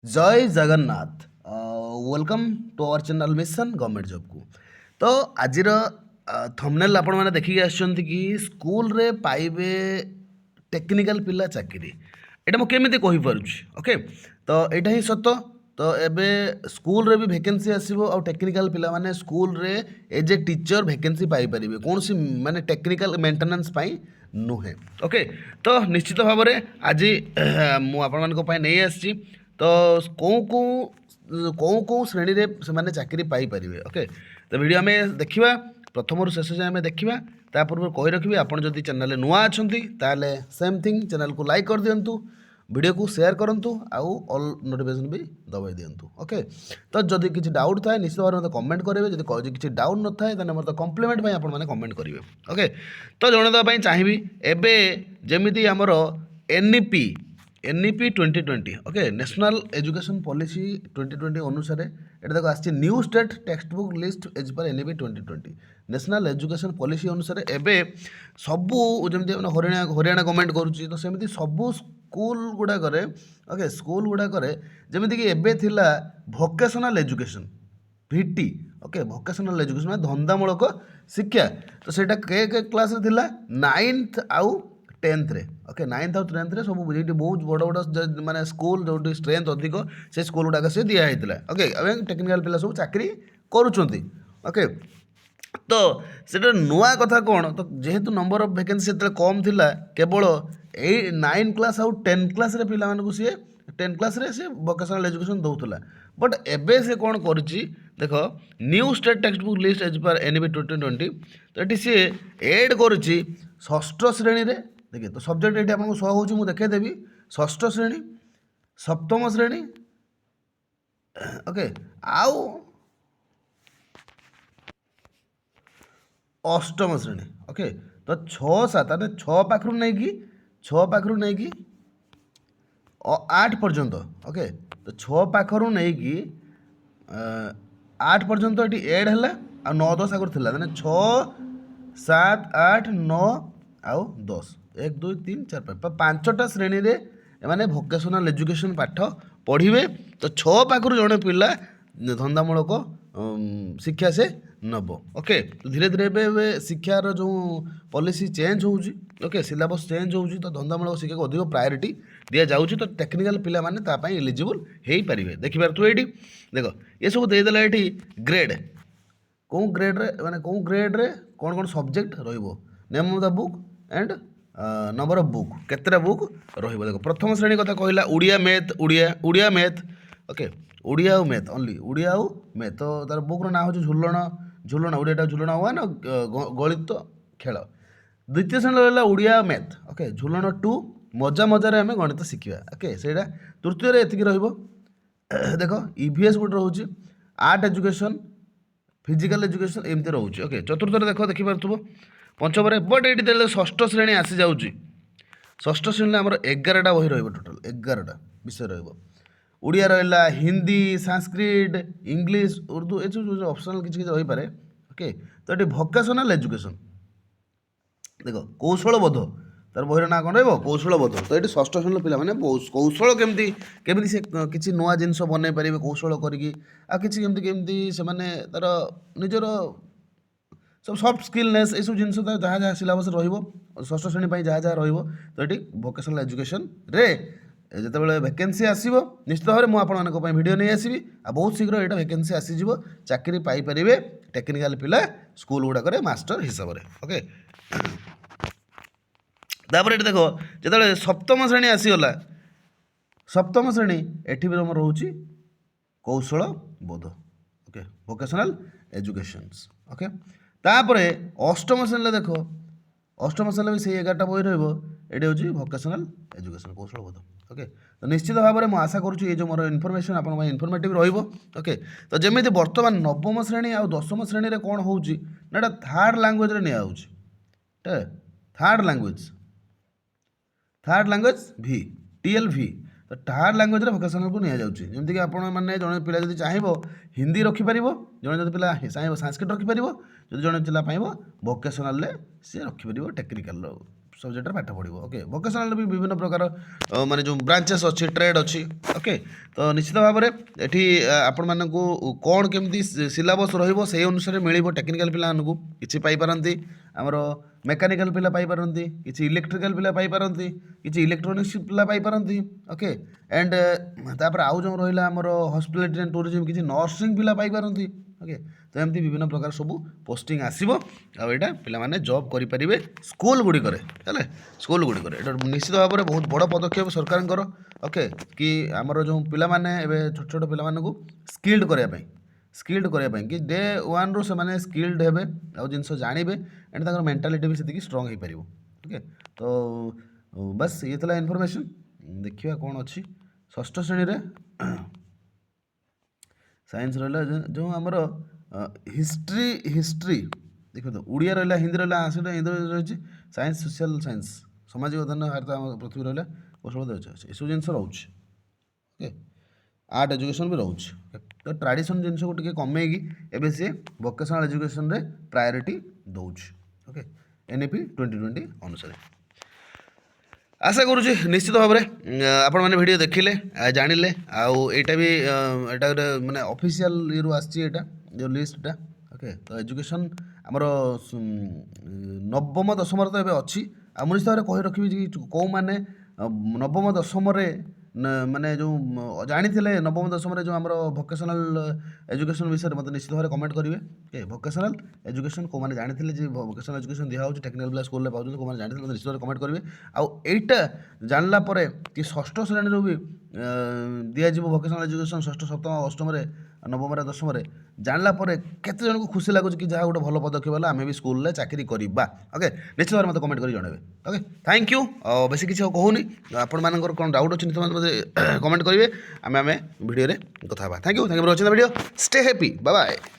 जय Jagannath. Welcome to our channel mission government job को। तो आज थंबनेल आपण मैंने देखिए आसछंती कि स्कूल रे पाइबे टेक्निकल पिला चाकरी एटा मु केमिति कहि पारुछि। ओके, तो एटा ही सत। तो एबे स्कूल रे भी वैकेंसी आसीबो और टेक्निकल पिला माने स्कूल रे एज ए टीचर वैकेंसी पाई परिबे कौन सी माने टेक्निकल मेंटेनेंस पाई नुहे। ओके, तो निश्चित भाव में आज मु आपण मानक पाई नै आछि। तो कौ श्रेणी रे से चाकरी पाई परिबे। ओके, तो वीडियो में देखिबा प्रथम रु शेष जाए देखिबा। ता पूर्व कहि रखिबे आपण जदि चैनल नुआ अछंती ताले सेम थिंग चैनल को लाइक कर दियंतु, वीडियो को शेयर करंतु आउ ऑल नोटिफिकेशन भी दबाई दियंतु। ओके, तो जदि किसी डाउट थाए निश्चित भाव में कमेंट करेंगे। जदि किसी डाउट न थाए ताने मत कॉम्प्लीमेंट भाई आपण माने कमेंट करेंगे। ओके, तो जणेदा पई चाहिबी एबे जेमिति हमर NEP 2020 okay national education policy 2020 अनुसार ये देखो आसी new state text book list as per NEP 2020 national education policy अनुसार एबे सबू जमी हरियाणा गवर्नमेंट करुच्ची। तो सेमती सबू स्कूल गुड़ाक ओके स्कूल गुड़ाक जमीक एबे थिला vocational education भिटी। Okay, vocational education में धंदामूलक शिक्षा। तो सेटा के क्लास रे थिला 9th आउ 10th रे। ओके, 9th आउ 10th रे सब बहुत बड़ बड़ माने स्कूल जो स्ट्रेंथ अधिक से स्कूल गुड़ाक से दिया होता। ओके, टेक्निकल पिला सब चाकरी करुँच। ओके, तो सेटा नुआ कथा कौन तो जेहेतु नंबर ऑफ वैकेंसी से कम थिला केवल 9 क्लास आउ 10 क्लास रे पिला मानकु सी 10 क्लास रे से वोकेशनल एजुकेशन दउथला। बट एबे से कौन करिछि देखो new state text book list as per NEP 2020। तो ये सी एड करिछि षष्ठ श्रेणी रे। देखिए, तो सब्जेक्ट ये आपको शो होछि, मु देखे देबी षष्ठ श्रेणी, सप्तम श्रेणी, ओके आउ अष्टम श्रेणी। ओके, तो 6-7 आने 6 पाखरु नहीं कि 8 पर्यंत। ओके, तो 6 पाखरु नहीं कि 8 पर्यंत ये एड है आ 9-10 आगुरी थिला माने 6-7-8-9 आउ 10 1 2 3 4 5 5टा श्रेणी रे माने भोकेशनल एजुकेशन पाठ पढ़िबे। तो 6 पाखरु जणे पिला धंदामूलक शिक्षा से नब। ओके, तो धीरे धीरे शिक्षार जो पॉलिसी चेंज होउची। ओके, सिलेबस चेंज होउची। तो धंदामूलक शिक्षा को अधिक प्रायोरिटी दिया जाउची। तो टेक्निकल पिला माने ता पई एलिजिबल हेई परिबे। देखि पार तू एठी देखो ये सब दे देला एठी ग्रेड को ग्रेड रे माने को ग्रेड रे कोन सब्जेक्ट रहइबो, name of the book and number of book केतरा बुक रहइबो। देखो प्रथम श्रेणी कथा कहला उड़िया मैथ। ओके, उड़िया और मैथ ओनली उड़िया और मैथ। तो तार बुक ना हो झुलण उड़िया झुलण 1 गणित खेल। द्वितीय श्रेणी रहा उड़िया मैथ। ओके, झुलण 2 मजा मजार आम गणित शिखा। ओके, से तृतीय एतिक देखो ईवीएस गोटे रोचे आर्ट एजुकेशन फिजिकल एजुकेशन एमती रोचे। ओके, चतुर्थ देखिपु पंचम बट ये षष्ठ श्रेणी आसी जाऊँगी। षष्ठ श्रेणी आम 11टा बही रोटाल 11टा विषय रुड़िया रहा हिंदी संस्कृत इंग्लीश उर्दू ये सब ऑप्शनल किसी रही पारे। ओके, तो ये भोकेशनल एजुकेशन देखो कौशल बोध तार बहिर ना कौन रौशल बोध। तो ये षष्ठ श्रेणी पिला माने कौशल केमती से किसी नुआ जिनस बन पारे कौशल करी केमती से माने तार निजर सब सॉफ्ट स्किलनेस ये सब जिनस जहाँ जहाँ सिलेबस षष्ठ श्रेणी जहाँ जहाँ तो ये भोकेशनल एजुकेशन रे जिते वैकेंसी आसो निश्चित भाव में मुझे भिडियो नहीं आसबि आ बहुत शीघ्र यहाँ वैकेंसी आसीज चाकरी पाइपर टेक्निकल पिला स्कूल गुड़ाक मास्टर हिसाब से। ओके, तापर ये देखो जो सप्तम श्रेणी आसीगला सप्तम श्रेणी एटी भी रोचे कौशल बोध। Okay, vocational education. ओके, तापर अष्टम श्रेणी देखो अष्टम श्रेणी भी से 11टा बही रही हूँ भोकेशनल एजुकेशन कौशल बोध। ओके, तो निश्चित भाव में आशा करुँची ये मोर इनफर्मेशन आप इनफर्मेटिव रहिबो। ओके, तो जमी बर्तमान नवम श्रेणी आ 10म श्रेणी रे कौन होउची ना थर्ड लैंग्वेज रे निया होउची। थर्ड लैंग्वेज भी TLV। तो थर्ड लैंग्वेज रे भोकेशनल को निया जाउची। जेमति कि आपण माने जने पिला जदि चाहिबो हिंदी रखि परिबो, जने जदि पिला चाहिबो संस्कृत रखि परिबो, जदि जने पिला पाइबो भोकेशनल ले से रखि परिबो टेक्निकल सब्जेक्ट पाठ पढ़ो ओके भोकेशनाल भी विभिन्न प्रकार माने जो ब्रांचेस अच्छी ट्रेड अच्छी ओके तो निश्चित भाव में एठी आपण मानकू कौन केमती सिलेबस रहिबो से अनुसार मिलिबो टेक्निकल पिला मानकू किछि पाई पारंती हमरो मेकानिकल पिला पाई पारंती किछि इलेक्ट्रिकल पिला पाई पारंती किछि इलेक्ट्रोनिक्स पिला पाई पारंती ओके एंड तापर आउ जो रहिला हमरो हॉस्पिटैलिटी एंड टूरिज्म किछि नर्सिंग पिला पाई पारंती ओके तो एमती विभिन्न प्रकार सब पोस्टिंग आसो आईटा पे जॉब करें स्कूल गुड़िक स्कूल गुड़िक निश्चित भाव में बहुत बड़ पदक्षेप सरकार ओके कि आमर जो पिला छोट छोट पिला स्किल्ड करने कि डे वन रु से स्किल्ड हे आउ जिन जानवे एंड मेंटालिटी भी से स्ट्रंग हो पार ओके तो बस ये था इनफॉरमेशन देखिए कौन अच्छी षष्ठ श्रेणी रे साइंस रहा जो आमर हिस्ट्री देखो तो उड़िया रहा हिंदी रहा आंसर हिंदी रही साइंस सोशल साइंस सामाजिक अध्ययन भारत पृथ्वी रहा कौशल ये सब जिन रोचे ओके आर्ट एजुकेशन भी रोचे तो ट्रेडिशन जिन को टी कमेगी एवं सी वोकेशनल एजुकेशन रे प्रायोरिटी दौर ओके NEP 2020 अनुसार आशा करुँच निश्चित भाव में आपण मैंने वीडियो देखिले जानिले आईटा भी एटा माने ऑफिशियल ये आसटा जो लिस्टा ओके तो एजुकेशन आमर नवम दशम तो ये अच्छी निश्चित भाव कही रखी कौ मैंने नवम दशम माने जो जानी नवम दशम जो आम भोकेशनल एजुकेशन विषय में मतलब निश्चित भाव कमेंट करेंगे ओके भोकेशनल एजुकेशन कौ मैंने जानी भोकेशनल एजुकेशन दिया होची टेक्निकल प्लस स्कूल पाँच कौ मैंने जानी निश्चित भाव कमेंट करेंगे आईटा जानला कि षष्ठ श्रेणी भी दिज्व भोकेशनल एजुकेशन षष्ठ सप्तम अष्टम नवम दशम जानला केते जन को खुशी लगुच कि जहाँ गोटे भल पदक्षेप है आम भी स्कूल चाकरी करवा ओके निश्चित भाव मत कमेंट कर जनइबे ओके थैंक यू बेस किसी कहूनी आपण मानकर कौन डाउट अच्छी मत कमेंट करेंगे आम वीडियो कथा thank you for watching the video stay happy bye bye.